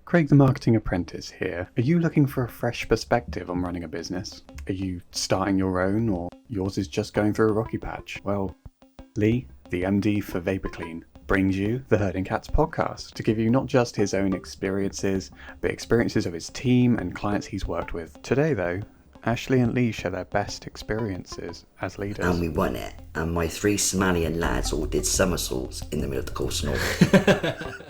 Craig the Marketing Apprentice here. Are you looking for a fresh perspective on running a business? Are you starting your own, or yours is just going through a rocky patch? Well, Lee, the MD for VaporClean, brings you the Herding Cats podcast to give you not just his own experiences, but experiences of his team and clients he's worked with. Today though, Ashley and Lee share their best experiences as leaders. And we won it, and my 3 Somalian lads all did somersaults in the middle of the course and all.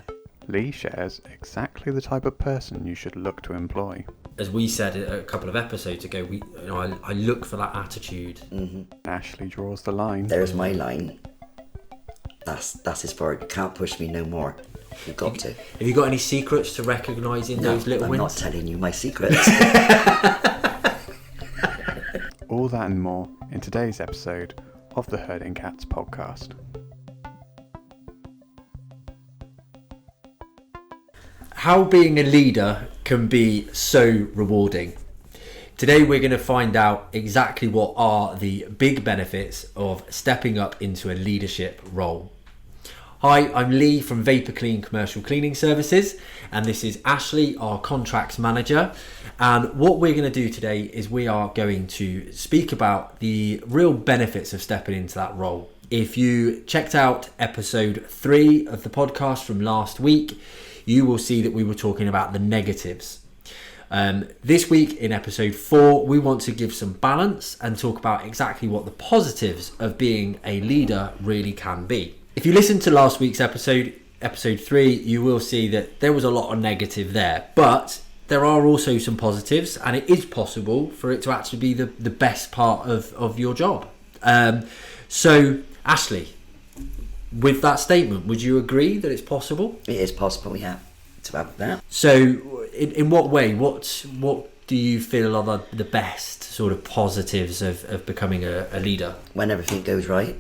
Lee shares exactly the type of person you should look to employ. As we said a couple of episodes ago, I look for that attitude. Mm-hmm. Ashley draws the line. There's my line. That's as far. You can't push me no more. You've got to. Have you got any secrets to recognising those little wins? I'm not telling you my secrets. All that and more in today's episode of the Herding Cats podcast. How being a leader can be so rewarding. Today we're going to find out exactly what are the big benefits of stepping up into a leadership role. Hi, I'm Lee from VaporClean Commercial Cleaning Services, and this is Ashley, our contracts manager. And what we're going to do today is we are going to speak about the real benefits of stepping into that role. If you checked out episode 3 of the podcast from last week, you will see that we were talking about the negatives. This week in episode 4, we want to give some balance and talk about exactly what the positives of being a leader really can be. If you listened to last week's episode 3, you will see that there was a lot of negative there, but there are also some positives, and it is possible for it to actually be the best part of your job. So, Ashley, with that statement, would you agree that it's possible? It is possible, yeah, to have that. So, in what way? What do you feel are the best sort of positives of becoming a leader? When everything goes right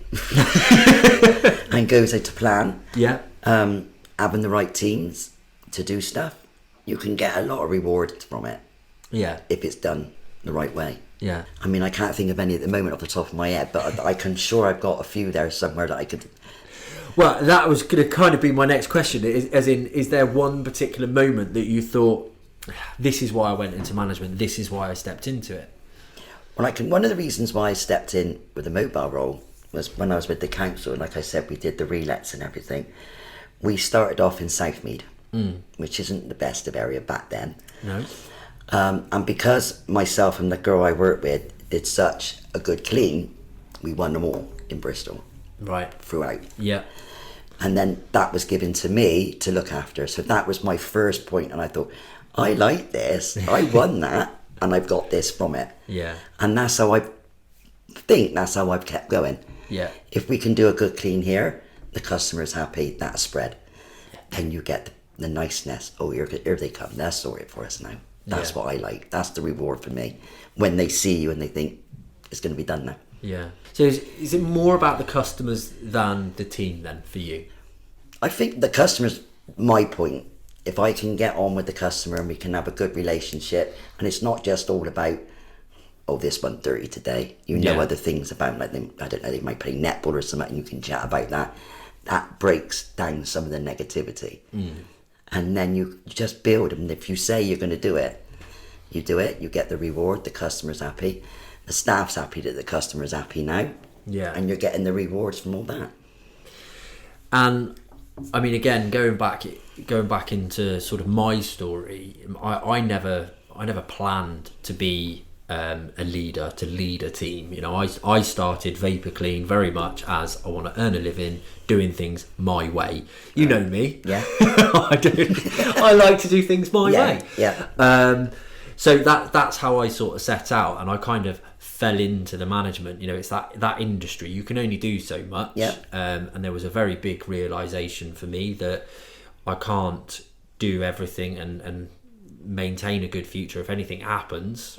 and goes to plan. Yeah. Having the right teams to do stuff, you can get a lot of reward from it. Yeah. If it's done the right way. Yeah. I mean, I can't think of any at the moment off the top of my head, but I can sure I've got a few there somewhere that I could. Well, that was going to kind of be my next question. Is there one particular moment that you thought, this is why I went into management, this is why I stepped into it? Well, one of the reasons why I stepped in with the mobile role was when I was with the council, and like I said, we did the relets and everything. We started off in Southmead, which isn't the best of area back then. No. And because myself and the girl I worked with did such a good clean, we won them all in Bristol. Right. Throughout. Yeah. And then that was given to me to look after. So that was my first point, and I thought, I like this. I won that, and I've got this from it. Yeah. And that's how I've kept going. Yeah. If we can do a good clean here, the customer's happy, that's spread. Then you get the niceness. Oh, here they come. They'll sort it for us now. That's what I like. That's the reward for me. When they see you and they think, it's going to be done now. Yeah. So is it more about the customers than the team then for you? I think the customer's my point. If I can get on with the customer and we can have a good relationship, and it's not just all about, oh, this went dirty today. You know other things about, like I don't know, they might play netball or something, and you can chat about that. That breaks down some of the negativity. And then you just build them. If you say you're going to do it, you do it, you get the reward, the customer's happy, the staff's happy that the customer's happy now. Yeah. And you're getting the rewards from all that. And I mean, again, going back into sort of my story, I never planned to be a leader, to lead a team. You know, I started VaporClean very much as I want to earn a living doing things my way. You know me. Yeah. I do. I like to do things my way. Yeah. So that's how I sort of set out, and I kind of fell into the management. You know, it's that industry, you can only do so much. Yeah. And there was a very big realization for me that I can't do everything and maintain a good future. If anything happens,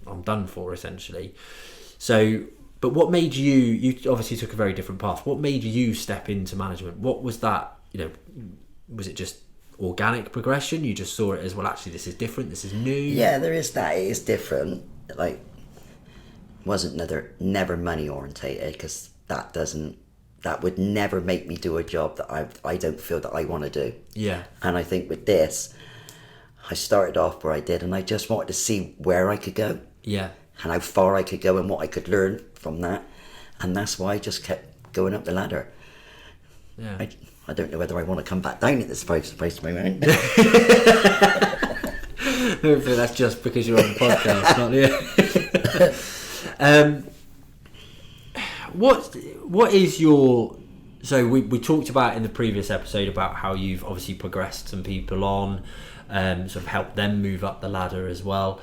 I'm done for, essentially. So, but what made you obviously took a very different path. What made you step into management? What was that, you know, was it just organic progression? You just saw it as, well, actually this is different, this is new? Yeah, there is that. It is different. Like, wasn't never money orientated, because that would never make me do a job that I don't feel that I want to do. Yeah. And I think with this, I started off where I did, and I just wanted to see where I could go. Yeah. And how far I could go and what I could learn from that. And that's why I just kept going up the ladder. Yeah. I don't know whether I want to come back down at this place moment. Hopefully that's just because you're on the podcast, not What is your... So we talked about in the previous episode about how you've obviously progressed some people on, sort of helped them move up the ladder as well.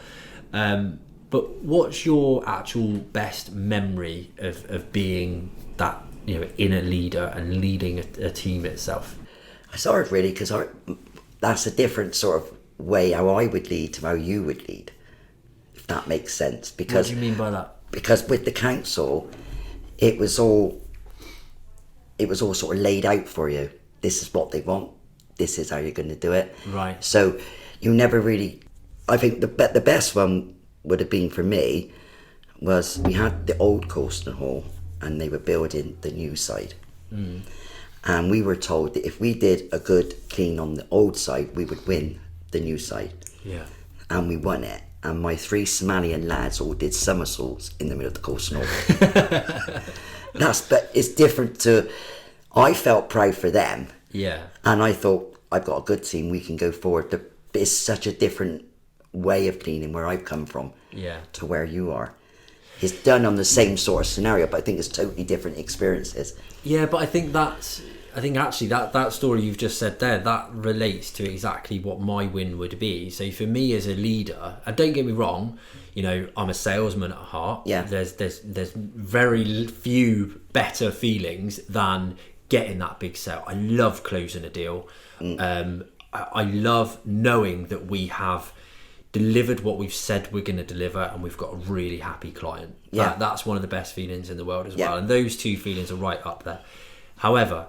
But what's your actual best memory of being that, inner leader and leading a team itself? I started really because that's a different sort of way how I would lead to how you would lead, if that makes sense. Because what do you mean by that? Because with the council, it was all sort of laid out for you. This is what they want. This is how you're going to do it. Right. So you never really... I think the best one would have been for me was we had the old Colston Hall and they were building the new side. And we were told that if we did a good clean on the old side, we would win the new side. Yeah. And we won it. And my 3 Somalian lads all did somersaults in the middle of the Colston Hall. But it's different to... I felt proud for them. Yeah. And I thought, I've got a good team, we can go forward. But it's such a different way of cleaning where I've come from to where you are. It's done on the same sort of scenario, but I think it's totally different experiences. Yeah, but I think actually that story you've just said there, that relates to exactly what my win would be. So for me as a leader, and don't get me wrong, I'm a salesman at heart. Yeah. There's very few better feelings than getting that big sale. I love closing a deal. I love knowing that we have delivered what we've said we're going to deliver and we've got a really happy client. That's one of the best feelings in the world as well, and those two feelings are right up there. However,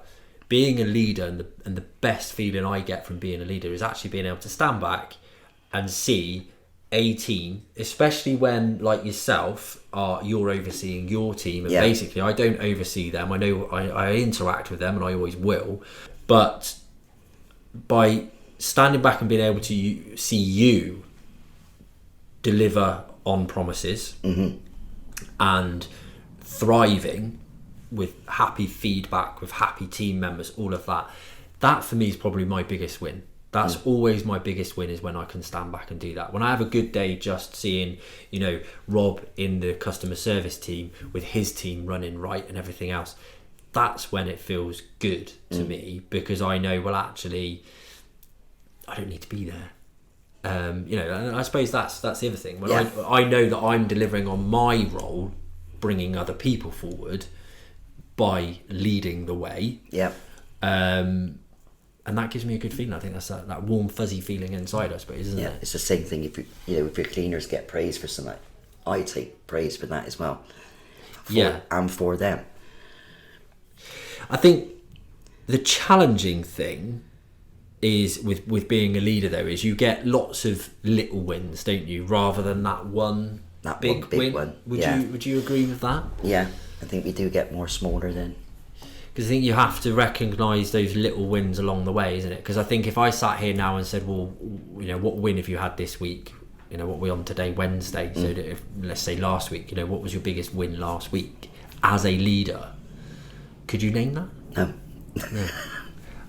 being a leader and the best feeling I get from being a leader is actually being able to stand back and see a team, especially when, like yourself, you're overseeing your team, and basically I don't oversee them. I know I interact with them and I always will, but by standing back and being able to see you deliver on promises and thriving with happy feedback, with happy team members, all of that for me is probably my biggest win. That's always my biggest win, is when I can stand back and do that. When I have a good day just seeing, Rob in the customer service team with his team running right and everything else, that's when it feels good to me, because I know, well, actually, I don't need to be there. And I suppose that's the other thing. When I know that I'm delivering on my role, bringing other people forward by leading the way. And that gives me a good feeling. I think that's that warm, fuzzy feeling inside, I suppose, isn't it? It's the same thing if if your cleaners get praise for something. I take praise for that as well. And for them. I think the challenging thing is with being a leader, though, is you get lots of little wins, don't you, rather than that big win. Would you agree with that? Yeah, I think we do get more smaller then. Because I think you have to recognise those little wins along the way, isn't it? Because I think if I sat here now and said, well, what win have you had this week? What we're on today, Wednesday. So if, let's say last week, what was your biggest win last week as a leader? Could you name that? No.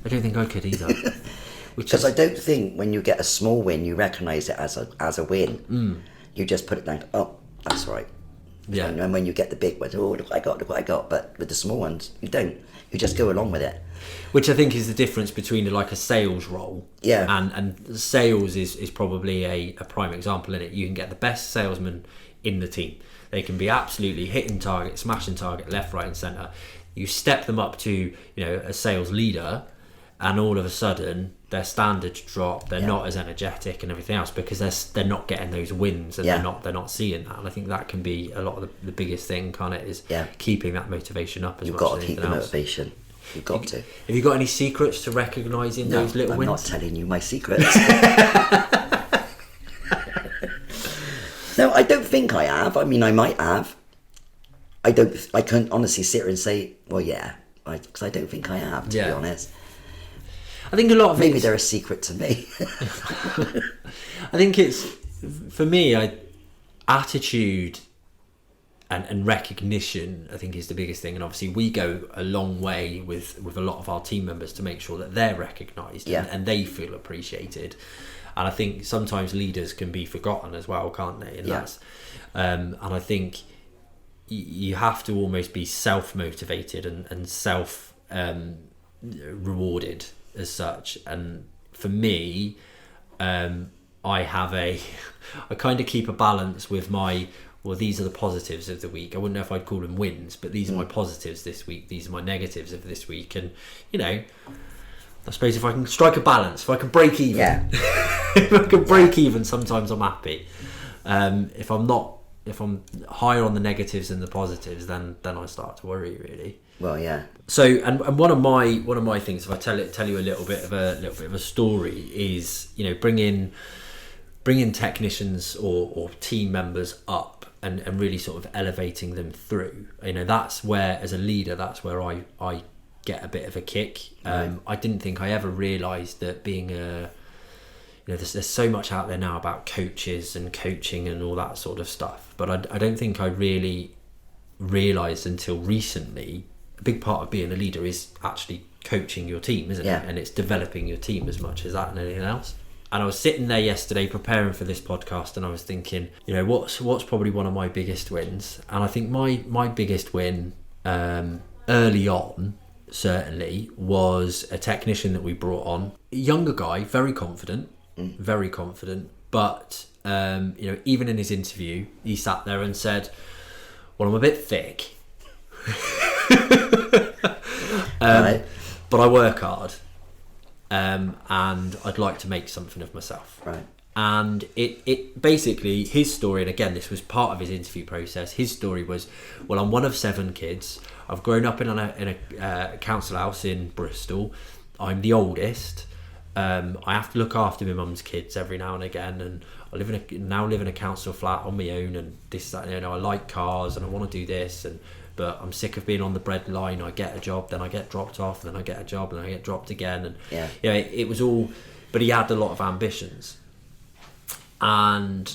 I don't think I could either. Because I don't think when you get a small win, you recognise it as a win. You just put it down to, oh, that's right. Yeah. And when you get the big ones, oh, look what I got. But with the small ones, you don't. You just go along with it. Which I think is the difference between like a sales role. Yeah. And sales is probably a prime example in it. You can get the best salesman in the team. They can be absolutely hitting target, smashing target, left, right and centre. You step them up to, a sales leader, and all of a sudden their standards drop. They're not as energetic and everything else because they're not getting those wins, and they're not seeing that. And I think that can be a lot of the biggest thing, can't it? Is keeping that motivation up as You've much got as to keep anything the else. motivation. You've got to. Have you got any secrets to recognising those little wins? I'm not telling you my secrets. No, I don't think I have. I mean, I might have. I can't honestly sit here and say, well, because I don't think I have, to be honest. I think a lot of maybe they're a secret to me. I think it's, for me, attitude and recognition, I think, is the biggest thing. And obviously we go a long way with a lot of our team members to make sure that they're recognised and they feel appreciated. And I think sometimes leaders can be forgotten as well, can't they? And that's and I think you have to almost be self-motivated and self rewarded as such. And for me, I kind of keep a balance with these are the positives of the week. I wouldn't know if I'd call them wins, but these are my positives this week. These are my negatives of this week. And, I suppose if I can strike a balance, if I can break even, if I can break even, sometimes I'm happy. If I'm higher on the negatives than the positives, then I start to worry, really. Well, yeah. So, and one of my things, if I tell you a little bit of a story, is bringing technicians or team members up and really sort of elevating them through. That's where, as a leader, that's where I get a bit of a kick. I didn't think I ever realised that being there's so much out there now about coaches and coaching and all that sort of stuff, but I don't think I really realised until recently a big part of being a leader is actually coaching your team, isn't it? And it's developing your team as much as that and anything else. And I was sitting there yesterday preparing for this podcast, and I was thinking, what's probably one of my biggest wins? And I think my biggest win early on, certainly, was a technician that we brought on. A younger guy, very confident, but even in his interview, he sat there and said, well, I'm a bit thick. But I work hard. And I'd like to make something of myself. Right. And it basically, his story, and again, this was part of his interview process. His story was, well, I'm one of 7 kids. I've grown up in a council house in Bristol. I'm the oldest. I have to look after my mum's kids every now and again, and I now live in a council flat on my own, and this, that, I like cars, and I want to do this, but I'm sick of being on the bread line. I get a job, then I get dropped off, then I get a job, and I get dropped again. And it was all, but he had a lot of ambitions. And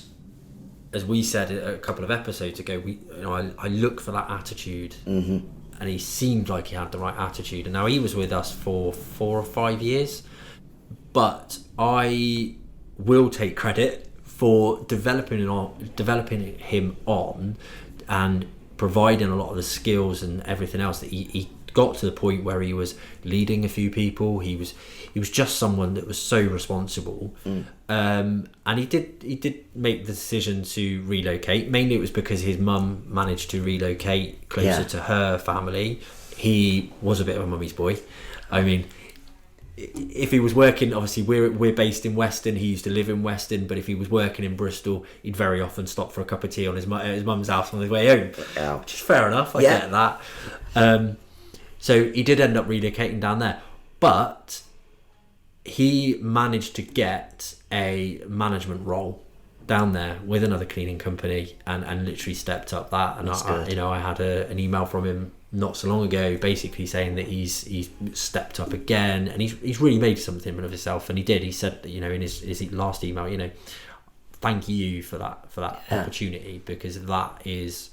as we said a couple of episodes ago, I look for that attitude, and he seemed like he had the right attitude. And now he was with us for 4 or 5 years, but I will take credit for developing him on and providing a lot of the skills and everything else that he got to the point where he was leading a few people. He was just someone that was so responsible, and he did make the decision to relocate. Mainly it was because his mum managed to relocate closer to her family. He was a bit of a mummy's boy. I mean, if he was working, obviously we're based in Weston. He used to live in Weston, but if he was working in Bristol, he'd very often stop for a cup of tea on his mum's house on his way home. Which is fair enough. I get that. So he did end up relocating down there, but he managed to get a management role down there with another cleaning company, and literally stepped up that. And I had an email from him not so long ago, basically saying that he's stepped up again, and he's really made something of himself. And he did. He said, in his last email, thank you for that opportunity, because that is,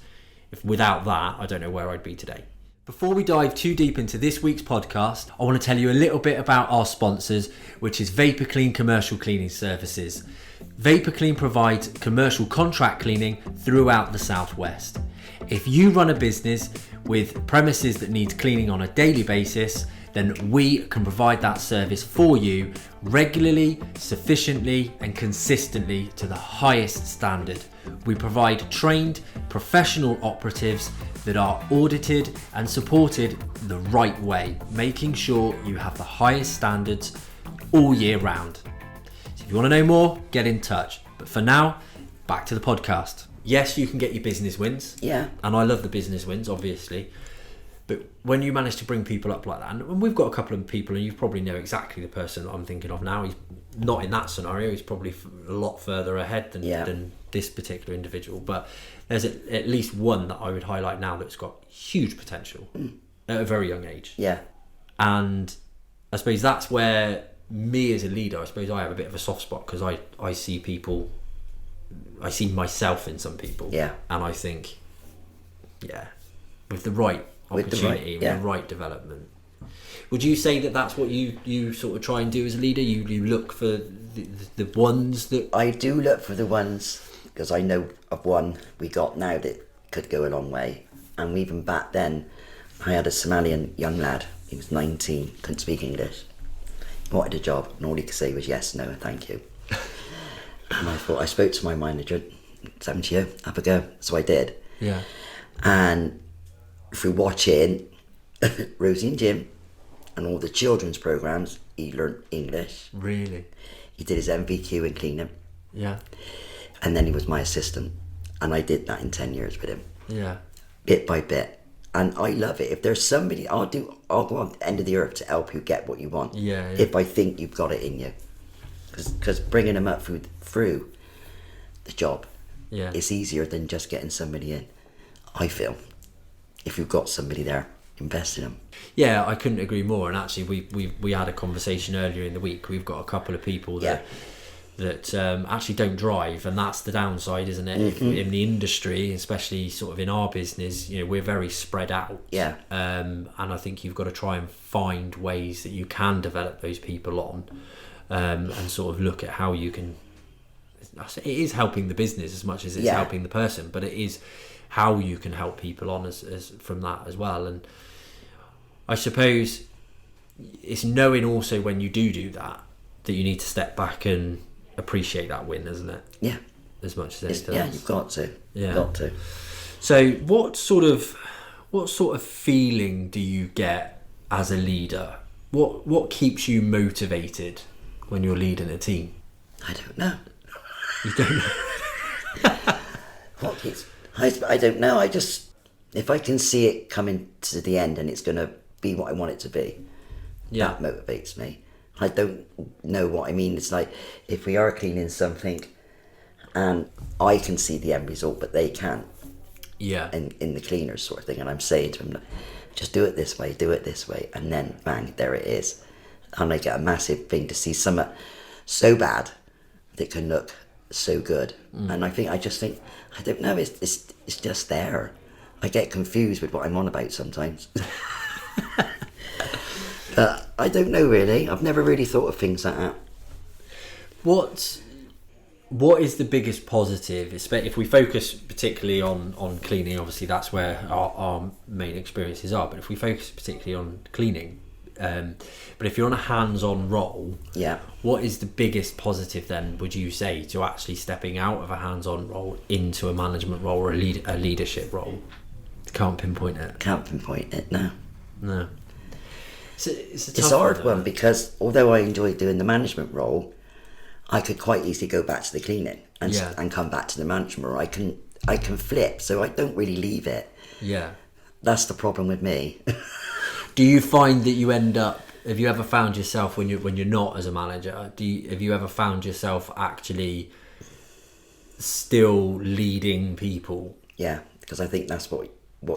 without that, I don't know where I'd be today. Before we dive too deep into this week's podcast, I want to tell you a little bit about our sponsors, which is Vapor Clean Commercial Cleaning Services. Vapor Clean provides commercial contract cleaning throughout the Southwest. If you run a business with premises that need cleaning on a daily basis, then we can provide that service for you regularly, sufficiently, and consistently to the highest standard. We provide trained professional operatives that are audited and supported the right way, making sure you have the highest standards all year round. So if you want to know more, get in touch. But for now, back to the podcast. Yes, you can get your business wins. Yeah. And I love the business wins, obviously. But when you manage to bring people up like that, and we've got a couple of people, and you probably know exactly the person that I'm thinking of now. He's not in that scenario. He's probably a lot further ahead than this particular individual. But there's at least one that I would highlight now that's got huge potential at a very young age. Yeah. And I suppose that's where me as a leader, I suppose I have a bit of a soft spot because I see people, I see myself in some people, Yeah. and I think, with the right opportunity, with the right development. Would you say that that's what you sort of try and do as a leader? You look for the ones that... I do look for the ones, because I know of one we got now that could go a long way. And even back then, I had a Somalian young lad. He was 19, couldn't speak English. He wanted a job, and all he could say was yes, no, and thank you. And I spoke to my manager, 70 you, have a go. So I did. Yeah. And through watching Rosie and Jim and all the children's programs, he learnt English. Really? He did his MVQ in cleaning. Yeah. And then he was my assistant. And I did that in 10 years with him. Yeah. Bit by bit. And I love it. If there's somebody, I'll go on the end of the earth to help you get what you want. Yeah. If I think you've got it in you. Because bringing them up through the job is easier than just getting somebody in, I feel. If you've got somebody there, invest in them. Yeah, I couldn't agree more. And actually, we had a conversation earlier in the week. We've got a couple of people that actually don't drive, and that's the downside, isn't it? Mm-hmm. In the industry, especially sort of in our business, we're very spread out. Yeah. And I think you've got to try and find ways that you can develop those people on, and sort of look at how you can. It is helping the business as much as it's helping the person, but it is how you can help people on as from that as well. And I suppose it's knowing also when you do that you need to step back and appreciate that win, isn't it? Yeah. As much as anything Yeah, else. you've got to. Yeah. You've got to. So what sort of feeling do you get as a leader? What keeps you motivated when you're leading a team? I don't know. You don't know? What keeps... I don't know. I just... If I can see it coming to the end and it's going to be what I want it to be, that motivates me. I don't know what I mean. It's like if we are cleaning something and I can see the end result, but they can't. Yeah. In the cleaners sort of thing. And I'm saying to them, just do it this way. And then, bang, there it is. And I get a massive thing to see something so bad that can look so good. And I just think, I don't know, it's just there. I get confused with what I'm on about sometimes. But I don't know really. I've never really thought of things like that. What is the biggest positive, if we focus particularly on cleaning? Obviously that's where our main experiences are, but if we focus particularly on cleaning, but if you're on a hands-on role, what is the biggest positive then, would you say, to actually stepping out of a hands-on role into a management role or a leadership role? Can't pinpoint it. No. It's a hard one, because although I enjoy doing the management role, I could quite easily go back to the cleaning and come back to the management role. I can flip, so I don't really leave it. Yeah. That's the problem with me. Do you find that you end up? Have you ever found yourself when you're not as a manager? Have you ever found yourself actually still leading people? Yeah, because I think that's what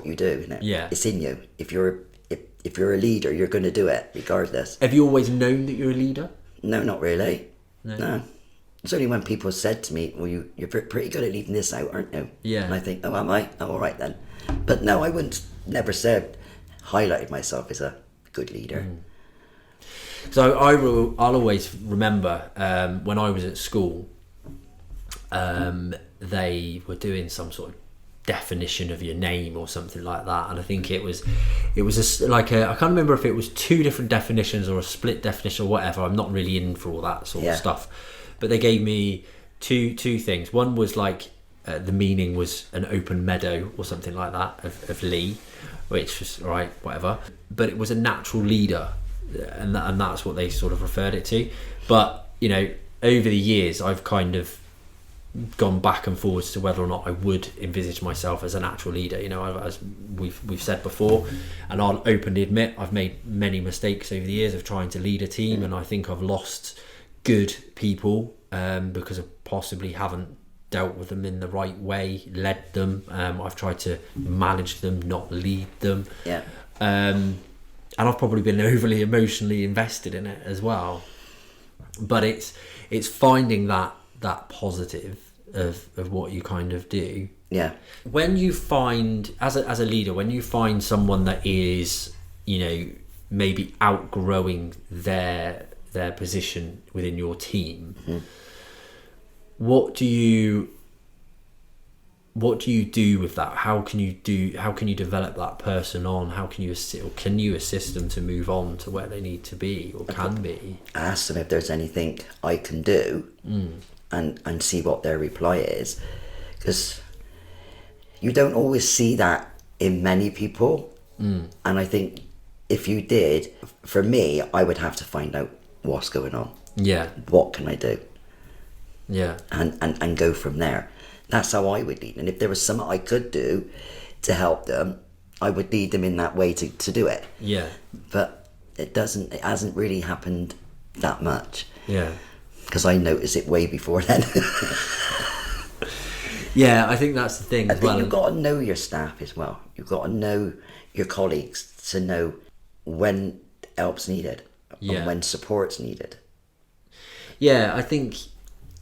you do, isn't it? Yeah. It's in you. If you're a leader, you're going to do it regardless. Have you always known that you're a leader? No, not really. No. It's only when people said to me, well, you're pretty good at leaving this out, aren't you? Yeah. And I think, oh, am I? Oh, all right then. But no, I wouldn't, never highlighted myself as a good leader. So I'll always remember when I was at school, they were doing some sort of definition of your name or something like that, and I think it was I can't remember if it was two different definitions or a split definition or whatever. I'm not really in for all that sort of stuff, but they gave me two things. One was like the meaning was an open meadow or something like that of Lee, which was right, whatever, but it was a natural leader, and that's what they sort of referred it to. But over the years I've kind of gone back and forwards to whether or not I would envisage myself as a natural leader. As we've said before, and I'll openly admit I've made many mistakes over the years of trying to lead a team, and I think I've lost good people because I possibly haven't dealt with them in the right way, led them. I've tried to manage them, not lead them. Yeah. And I've probably been overly emotionally invested in it as well. But it's finding that positive of what you kind of do. Yeah. When you find, as a leader, when you find someone that is, maybe outgrowing their position within your team, what do you do with that? How can you develop that person on? How can you assist them to move on to where they need to be or can be? Ask them if there's anything I can do, and see what their reply is, because you don't always see that in many people. And I think if you did, for me, I would have to find out what's going on. Yeah. What can I do? Yeah. And go from there. That's how I would lead. And if there was something I could do to help them, I would lead them in that way to do it. Yeah. But it hasn't really happened that much. Yeah. Because I noticed it way before then. Yeah, I think that's the thing I as think well. you've got to know your staff as well. You've got to know your colleagues to know when help's needed and when support's needed. Yeah, I think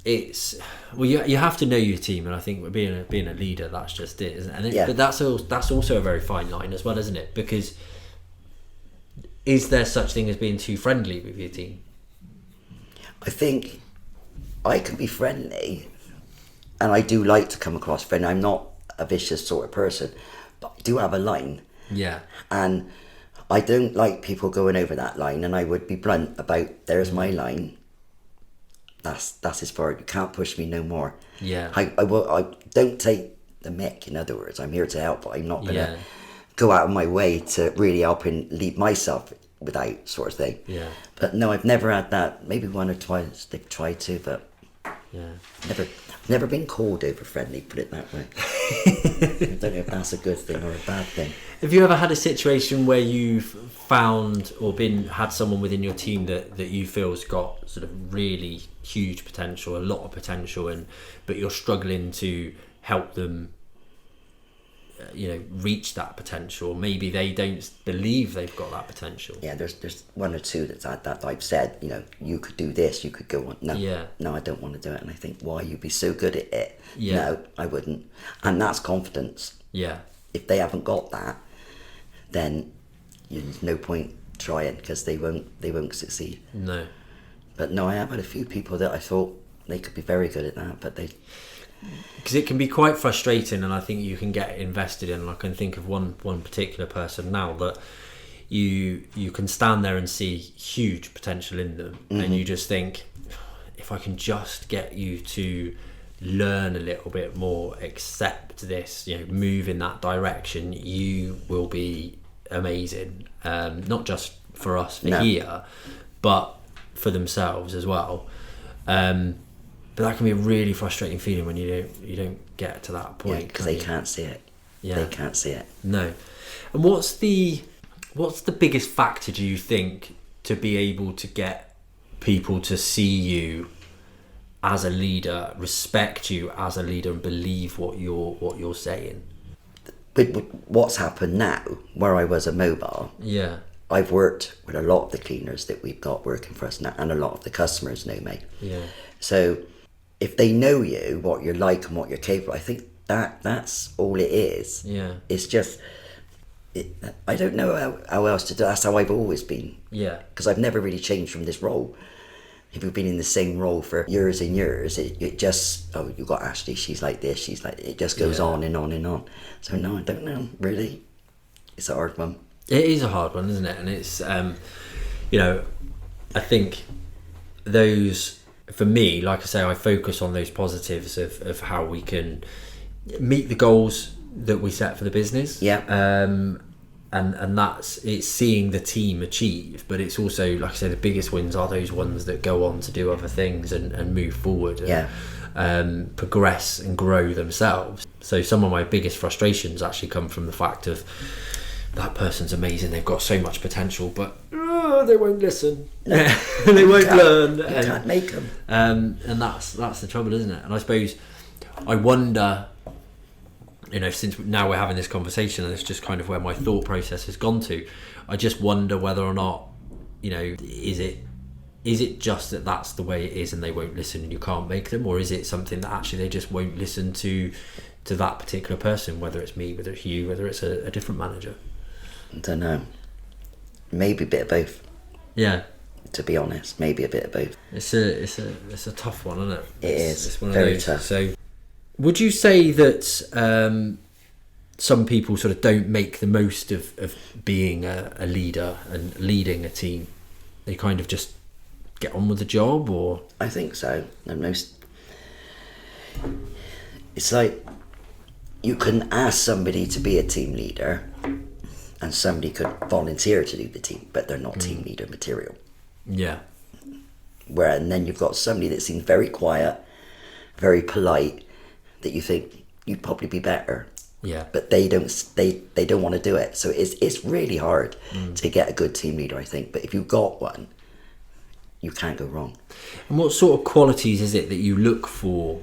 it's you have to know your team, and I think being a leader, that's just it, isn't it? But that's also a very fine line as well, isn't it? Because is there such thing as being too friendly with your team? I think I can be friendly, and I do like to come across friendly. I'm not a vicious sort of person, but I do have a line. Yeah. And I don't like people going over that line, and I would be blunt about, there's my line. That's as far. You can't push me no more. Yeah. I don't take the mick, in other words. I'm here to help, but I'm not going to Yeah. go out of my way to really help and lead myself without, sort of thing. Yeah. But no, I've never had that. Maybe one or twice they've tried to, but Yeah. never been called over friendly, put it that way. I don't know if that's a good thing or a bad thing. Have you ever had a situation where you've found or had someone within your team that you feel's got sort of really huge potential, a lot of potential, but you're struggling to help them, reach that potential? Maybe they don't believe they've got that potential. Yeah, there's one or two that I've said, you could do this, you could go on. No, I don't want to do it. And I think, why? You'd be so good at it. Yeah. No, I wouldn't. And that's confidence. Yeah. If they haven't got that, then there's no point trying, because they won't succeed. No. But no, I have had a few people that I thought they could be very good at that, but they... Because it can be quite frustrating, and I think you can get invested in. And I can think of one particular person now that you can stand there and see huge potential in them, and you just think, if I can just get you to learn a little bit more, accept this, move in that direction, you will be amazing. Not just for us here, but for themselves as well. But that can be a really frustrating feeling when you don't get to that point, because they can't see it. Yeah. They can't see it. No. And what's the biggest factor, do you think, to be able to get people to see you as a leader, respect you as a leader, and believe what you're saying? With what's happened now, where I was a mobile, Yeah. I've worked with a lot of the cleaners that we've got working for us now, and a lot of the customers know me. Yeah. So if they know you, what you're like and what you're capable, I think that's all it is. Yeah. It's just, I don't know how else to do. That's how I've always been. Yeah. Because I've never really changed from this role. If you've been in the same role for years and years, it just, you've got Ashley, she's like this, she's like, it just goes on and on and on. So no, I don't know, really. It's a hard one. It is a hard one, isn't it? And it's, I think those, for me, like I say, I focus on those positives of how we can meet the goals that we set for the business. Yeah. And it's seeing the team achieve, but it's also, like I say, the biggest wins are those ones that go on to do other things and move forward and progress and grow themselves. So some of my biggest frustrations actually come from the fact of, that person's amazing, they've got so much potential, but they won't listen. They won't learn. You can't make them. And that's the trouble, isn't it? And I suppose I wonder, since now we're having this conversation, and it's just kind of where my thought process has gone to, I just wonder whether or not, is it is it just that that's the way it is and they won't listen and you can't make them, or is it something that actually they just won't listen to that particular person, whether it's me, whether it's you, whether it's a different manager? I don't know. Maybe a bit of both. Yeah. To be honest, maybe a bit of both. It's a tough one, isn't it? It's one of very those. tough. So, would you say that some people sort of don't make the most of being a leader and leading a team? They kind of just get on with the job, or? I think so. It's like you can ask somebody to be a team leader and somebody could volunteer to do the team, but they're not team leader material. Yeah. And then you've got somebody that seems very quiet, very polite, that you think you'd probably be better. Yeah. But they don't want to do it. So it's really hard to get a good team leader, I think. But if you've got one, you can't go wrong. And what sort of qualities is it that you look for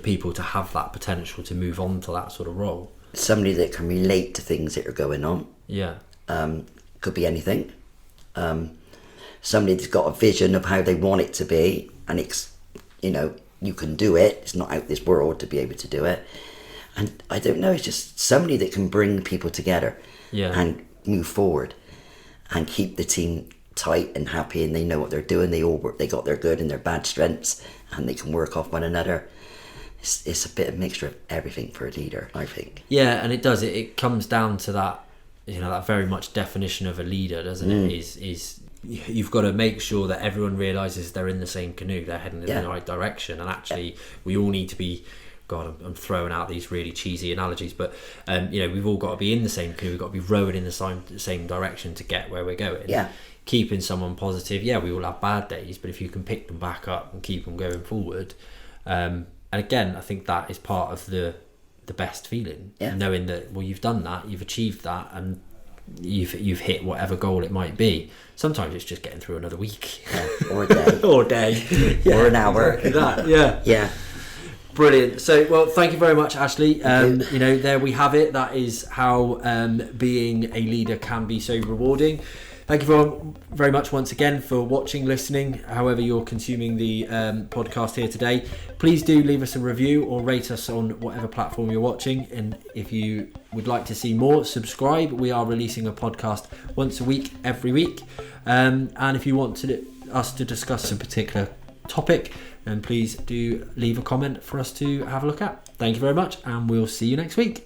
people to have that potential to move on to that sort of role? Somebody that can relate to things that are going on. Yeah. Could be anything. Somebody that's got a vision of how they want it to be, and it's, you can do it. It's not out this world to be able to do it. And I don't know, it's just somebody that can bring people together and move forward and keep the team tight and happy, and they know what they're doing. They all work, they got their good and their bad strengths, and they can work off one another. It's a bit of mixture of everything for a leader, I think. Yeah, and it does. It comes down to that, that very much definition of a leader, doesn't it? Is you've got to make sure that everyone realises they're in the same canoe, they're heading in the right direction, and actually we all need to be. God, I'm throwing out these really cheesy analogies, but we've all got to be in the same canoe. We've got to be rowing in the same direction to get where we're going. Yeah. Keeping someone positive. Yeah, we all have bad days, but if you can pick them back up and keep them going forward, and again, I think that is part of the best feeling. Yeah. Knowing that, well, you've done that, you've achieved that, and you've hit whatever goal it might be. Sometimes it's just getting through another week, or a day, or a day, or an hour. Exactly that. Yeah. Yeah. Brilliant. So, well, thank you very much, Ashley. There we have it. That is how being a leader can be so rewarding. Thank you very much once again for watching, listening, however you're consuming the podcast here today. Please do leave us a review or rate us on whatever platform you're watching. And if you would like to see more, subscribe. We are releasing a podcast once a week, every week. And if you want us to discuss a particular topic, then please do leave a comment for us to have a look at. Thank you very much, and we'll see you next week.